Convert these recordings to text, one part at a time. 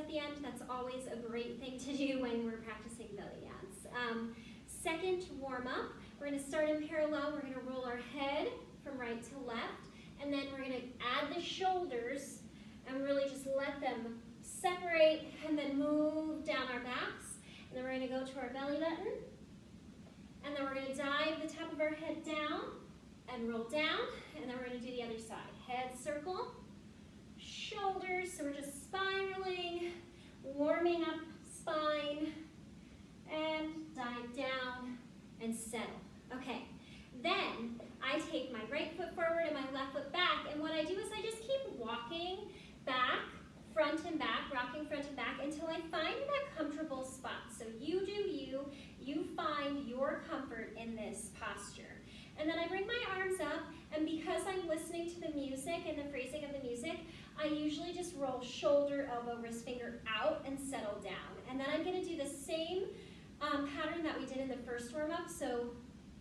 at the end. That's always a great thing to do when we're practicing belly dance. Second warm up, we're going to start in parallel. We're going to roll our head from right to left, and then we're going to add the shoulders and really just let them separate and then move down our backs. And then we're going to go to our belly button, and then we're going to dive the top of our head down and roll down, and then we're going to do the other side. Head circle, shoulders, so we're just spiraling, warming up spine, and dive down and settle. Okay, then I take my right foot forward and my left foot back, and what I do is I just keep walking back, front and back, rocking front and back until I find that comfortable spot. So you do you find your comfort in this posture. And then I bring my arms up, and because I'm listening to the music and the phrasing of the music, I usually just roll shoulder, elbow, wrist, finger out and settle down. And then I'm going to do the same pattern that we did in the first warm-up. So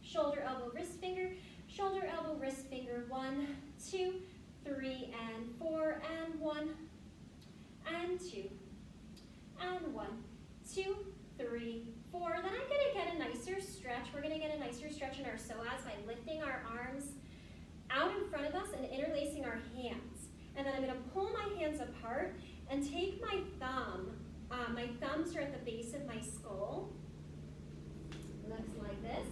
shoulder, elbow, wrist, finger, shoulder, elbow, wrist, finger, 1, 2, 3, and 4, and 1, and 2, and 1, 2, 3, 4. Then I'm going to get a nicer stretch. We're going to get a nicer stretch in our psoas by lifting our arms out in front of us and interlacing our hands. And then I'm going to pull my hands apart and take my thumbs are at the base of my skull. Looks like this.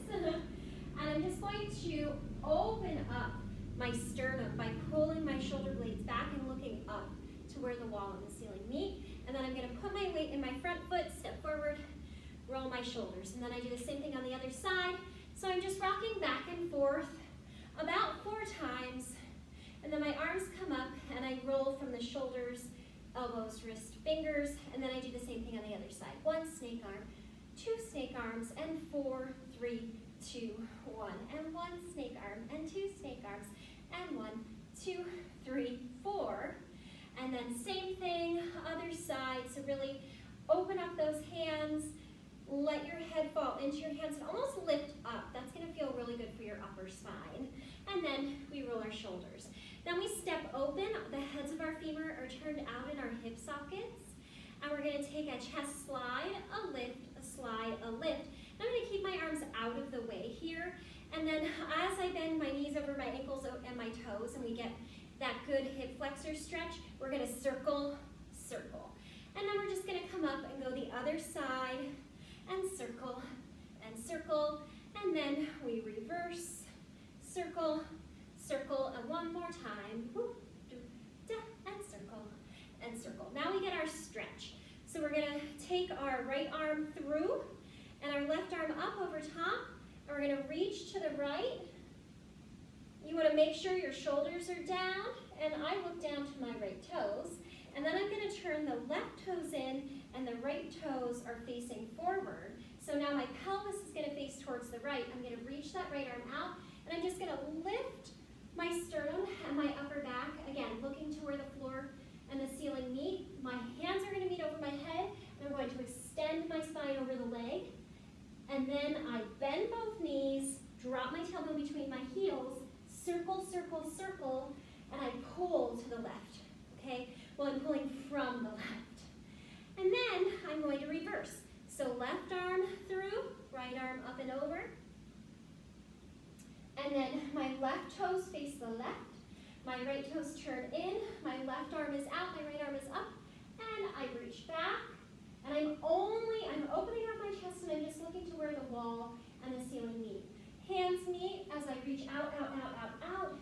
And I'm just going to open up my sternum by pulling my shoulder blades back and looking up to where the wall and the ceiling meet. And then I'm going to put my weight in my front foot, step forward, roll my shoulders. And then I do the same thing on the other side. So I'm just rocking back and forth about 4 times. And then my arms come up and I roll from the shoulders, elbows, wrist, fingers. And then I do the same thing on the other side. 1 snake arm, 2 snake arms, and 4, 3, 2, 1. And 1 snake arm, and 2 snake arms, and 1, 2, 3, 4. And then same thing, other side. So really open up those hands, let your head fall into your hands and almost lift up. That's going to feel really good for your upper spine. And then we roll our shoulders. Then we step open. The heads of our femur are turned out in our hip sockets. And we're going to take a chest slide, a lift, a slide, a lift. I'm going to keep my arms out of the way here. And then as I bend my knees over my ankles and my toes and we get that good hip flexor stretch, we're going to circle, circle. And then we're just going to come up and go the other side and circle, and then we reverse, circle, circle, and one more time, and circle. Now we get our stretch. So we're going to take our right arm through and our left arm up over top, and we're going to reach to the right. You want to make sure your shoulders are down, and I look down to my right toes, and then I'm going to turn the left toes in, and the right toes are facing forward. So now my pelvis is going to face towards the right. I'm going to reach that right arm out, and I'm just going to lift my sternum and my upper back, again, looking to where the floor and the ceiling meet. My hands are going to meet over my head, and I'm going to extend my spine over the leg, and then I bend both knees, drop my tailbone between my heels, circle, circle, circle, and I pull to the left, okay? Well, I'm pulling from the left. And then I'm going to reverse. So left arm through, right arm up and over. And then my left toes face the left. My right toes turn in. My left arm is out, my right arm is up. And I reach back. And I'm opening up my chest and I'm just looking to where the wall and the ceiling meet. Hands meet as I reach out, out, out, out, out.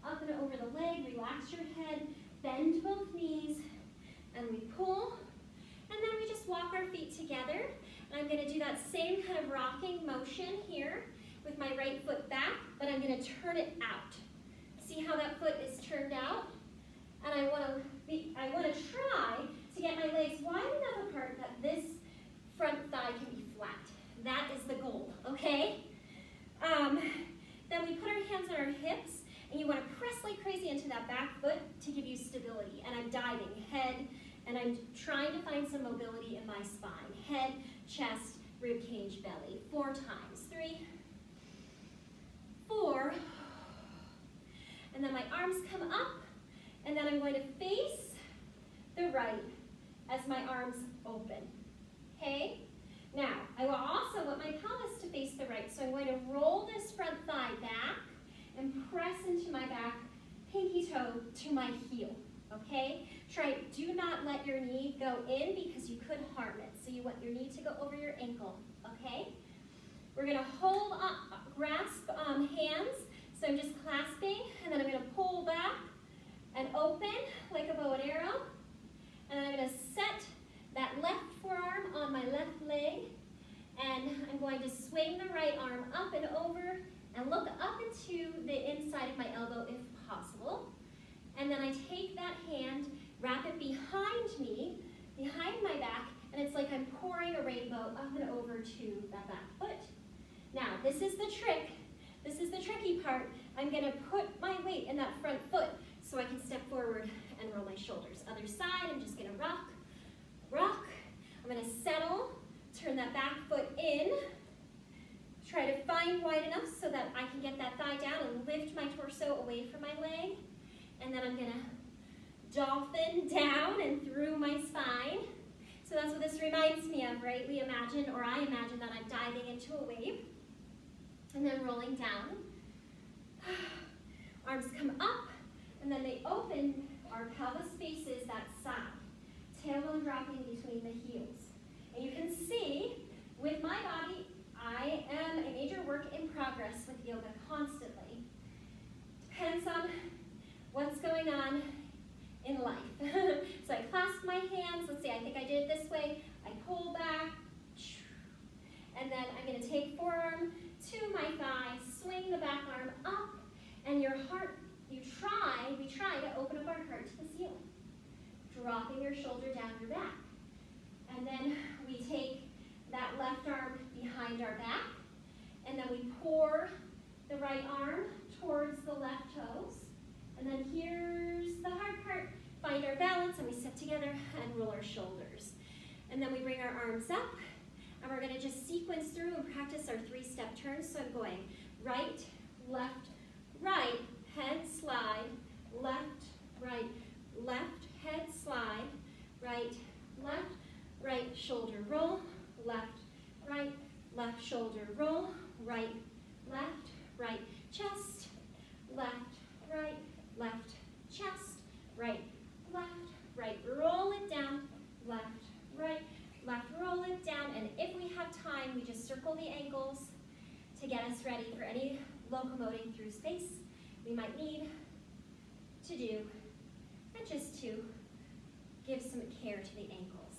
Up and over the leg, relax your head, bend both knees, and we pull. And then we just walk our feet together. And I'm going to do that same kind of rocking motion here with my right foot back, but I'm going to turn it out. See how that foot is turned out? And I want to try to get my legs wide enough apart that this front thigh can be flat. That is the goal, okay? Then we put our hands on our hips, and you want to press like crazy into that back foot to give you stability. And I'm diving head, and I'm trying to find some mobility in my spine. Head, chest, rib cage, belly. 4 times. 3, 4. And then my arms come up, and then I'm going to face the right as my arms open. Okay? Now, I also want my pelvis to face the right, so I'm going to roll this front thigh back and press into my back pinky toe to my heel. Okay? Do not let your knee go in because you could harm it. So you want your knee to go over your ankle. Okay? We're going to hold up, grasp hands. So I'm just clasping, and then I'm going to pull back and open like a bow and arrow. And then I'm going to set that left forearm on my left leg. And I'm going to swing the right arm up and over and look up into the inside of my elbow if possible. And then I take that hand, wrap it behind me, behind my back, and it's like I'm pouring a rainbow up and over to that back foot. Now, this is the trick. This is the tricky part. I'm going to put my weight in that front foot so I can step forward and roll my shoulders. Other side, I'm just going to rock, rock. I'm going to settle, turn that back foot in. Try to find wide enough so that I can get that thigh down and lift my torso away from my leg. And then I'm going to dolphin down and through my spine. So that's what this reminds me of, right? We imagine, or I imagine, that I'm diving into a wave and then rolling down. Arms come up and then they open. Our pelvis faces that side. Tailbone dropping between the heels. And you can see with my body, I am a major work in progress with yoga constantly. Depends on what's going on in life. So I clasp my hands. Let's see, I think I did it this way. I pull back. And then I'm going to take forearm to my thigh, swing the back arm up, and your heart, we try to open up our heart to the ceiling. Dropping your shoulder down your back. And then we take that left arm behind our back, and then we pour the right arm towards the left toes. And then here's the hard part. Find our balance, and we sit together and roll our shoulders. And then we bring our arms up, and we're going to just sequence through and practice our 3-step turns. So I'm going right, left, right, head slide, left, head slide, right, shoulder roll, left, shoulder roll, right, chest, left, chest, right, roll it down, left, roll it down, and if we have time, we just circle the ankles to get us ready for any locomoting through space we might need to do, and just to give some care to the ankles.